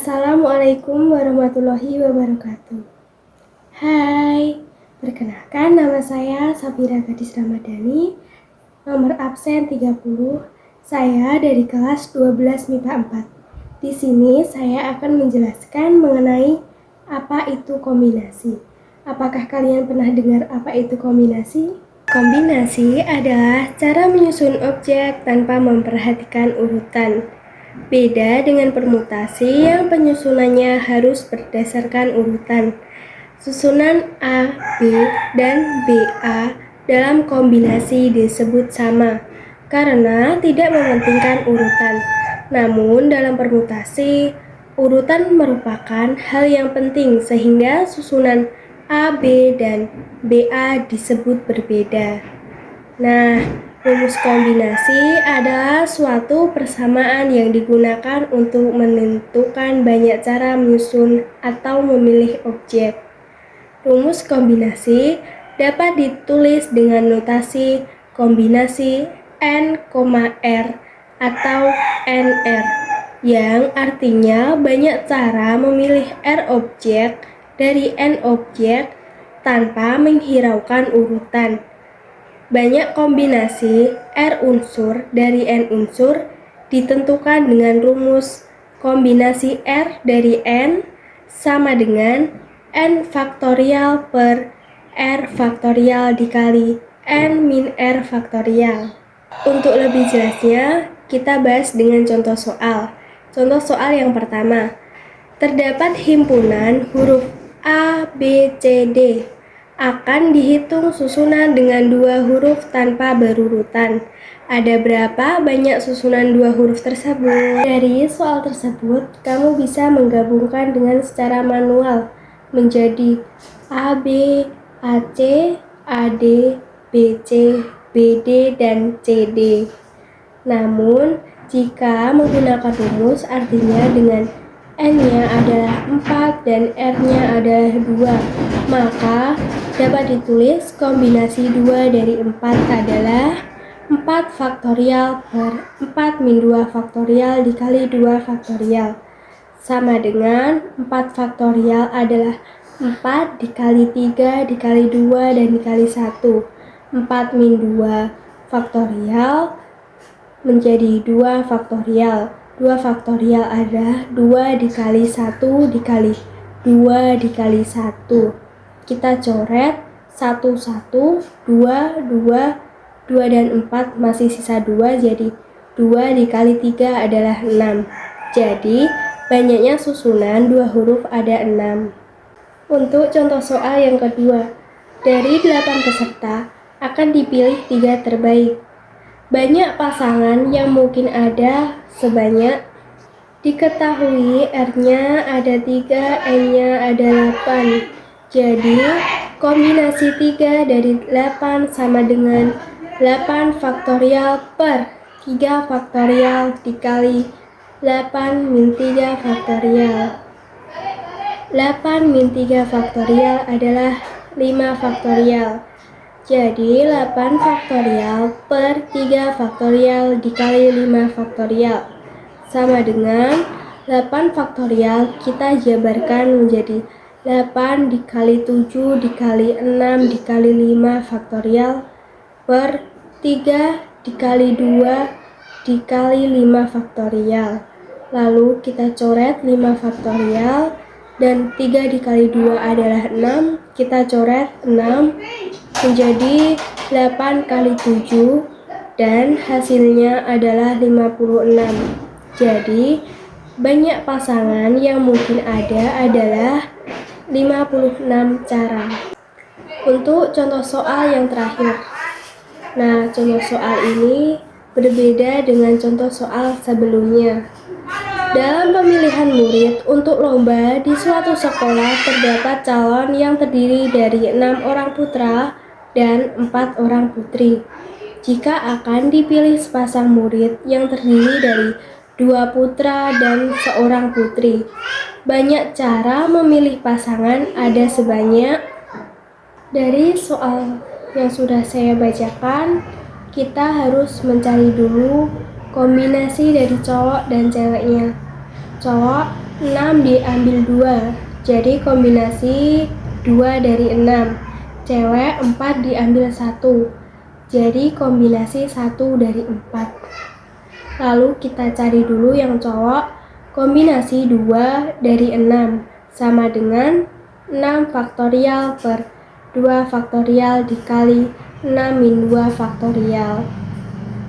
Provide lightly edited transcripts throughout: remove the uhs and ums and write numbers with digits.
Assalamualaikum warahmatullahi wabarakatuh. Hai, perkenalkan nama saya Safira Gadis Ramadhani, nomor absen 30. Saya dari kelas 12 MIPA 4. Di sini saya akan menjelaskan mengenai apa itu kombinasi. Apakah kalian pernah dengar apa itu kombinasi? Kombinasi adalah cara menyusun objek tanpa memperhatikan urutan. Beda dengan permutasi yang penyusunannya harus berdasarkan urutan. Susunan A, B, dan BA dalam kombinasi disebut sama karena tidak mementingkan urutan. Namun dalam permutasi, urutan merupakan hal yang penting sehingga susunan A, B, dan BA disebut berbeda. Nah, rumus kombinasi adalah suatu persamaan yang digunakan untuk menentukan banyak cara menyusun atau memilih objek. Rumus kombinasi dapat ditulis dengan notasi kombinasi N, R atau NR, yang artinya banyak cara memilih R objek dari N objek tanpa menghiraukan urutan. Banyak kombinasi R unsur dari N unsur ditentukan dengan rumus kombinasi R dari N sama dengan N faktorial per R faktorial dikali N min R faktorial. Untuk lebih jelasnya, kita bahas dengan contoh soal. Contoh soal yang pertama, terdapat himpunan huruf A, B, C, D. Akan dihitung susunan dengan dua huruf tanpa berurutan. Ada berapa banyak susunan dua huruf tersebut? Dari soal tersebut, kamu bisa menggabungkan dengan secara manual menjadi AB, AC, AD, BC, BD, dan CD. Namun, jika menggunakan rumus artinya dengan N-nya adalah 4 dan R-nya adalah 2, maka dapat ditulis kombinasi 2 dari 4 adalah 4 faktorial per 4 min 2 faktorial dikali 2 faktorial, sama dengan 4 faktorial adalah 4 dikali 3 dikali 2 dan dikali 1. 4 min 2 faktorial menjadi 2 faktorial. 2 faktorial adalah 2 dikali 1 dikali 2 dikali 1. Kita coret 1, 1, 2, 2, 2 dan 4 masih sisa 2, jadi 2 dikali 3 adalah 6. Jadi banyaknya susunan 2 huruf ada 6. Untuk contoh soal yang kedua, dari 8 peserta akan dipilih 3 terbaik. Banyak pasangan yang mungkin ada sebanyak, diketahui R-nya ada 3, N-nya ada 8. Jadi kombinasi 3 dari 8 sama dengan 8 faktorial per 3 faktorial dikali 8 min 3 faktorial. 8 min 3 faktorial adalah 5 faktorial. Jadi 8 faktorial per 3 faktorial dikali 5 faktorial sama dengan 8 faktorial kita jabarkan menjadi 8 dikali 7 dikali 6 dikali 5 faktorial per 3 dikali 2 dikali 5 faktorial. Lalu kita coret 5 faktorial dan 3 dikali 2 adalah 6, kita coret 6 menjadi 8 kali 7 dan hasilnya adalah 56. Jadi banyak pasangan yang mungkin ada adalah 56 cara. Untuk contoh soal yang terakhir. Nah, contoh soal ini berbeda dengan contoh soal sebelumnya. Dalam pemilihan murid untuk lomba di suatu sekolah terdapat calon yang terdiri dari 6 orang putra dan 4 orang putri. Jika akan dipilih sepasang murid yang terdiri dari 2 putra dan 1 putri, banyak cara memilih pasangan ada sebanyak. Dari soal yang sudah saya bacakan, kita harus mencari dulu kombinasi dari cowok dan ceweknya. cowok 6 diambil 2, jadi kombinasi 2 dari 6. Cewek 4 diambil 1, jadi kombinasi 1 dari 4. Lalu kita cari dulu yang cowok, kombinasi 2 dari 6 sama dengan 6 faktorial per 2 faktorial dikali 6 min 2 faktorial.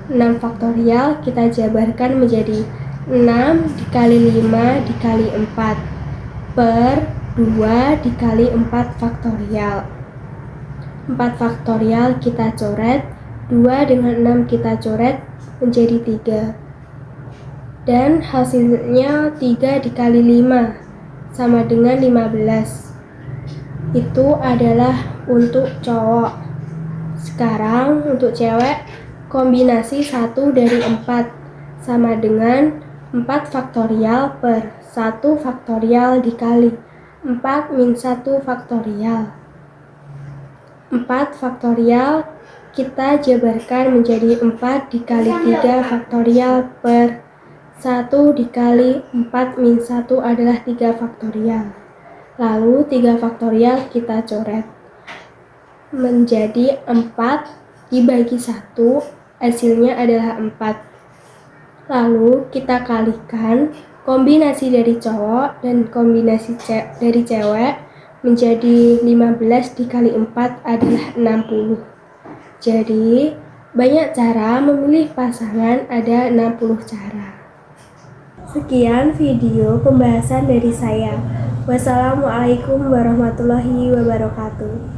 6 faktorial kita jabarkan menjadi 6 dikali 5 dikali 4 per 2 dikali 4 faktorial. 4 faktorial kita coret, 2 dengan 6 kita coret menjadi 3. Dan hasilnya 3 dikali 5 sama dengan 15. Itu adalah untuk cowok. Sekarang untuk cewek, kombinasi 1 dari 4 sama dengan 4 faktorial per 1 faktorial dikali 4 min 1 faktorial. 4 faktorial kita jabarkan menjadi 4 dikali 3 faktorial per 1 dikali 4 min 1 adalah 3 faktorial. Lalu 3 faktorial kita coret menjadi 4 dibagi 1, hasilnya adalah 4. Lalu kita kalikan kombinasi dari cowok dan kombinasi dari cewek menjadi 15 dikali 4 adalah 60. Jadi banyak cara memilih pasangan, ada 60 cara. Sekian video pembahasan dari saya. Wassalamualaikum warahmatullahi wabarakatuh.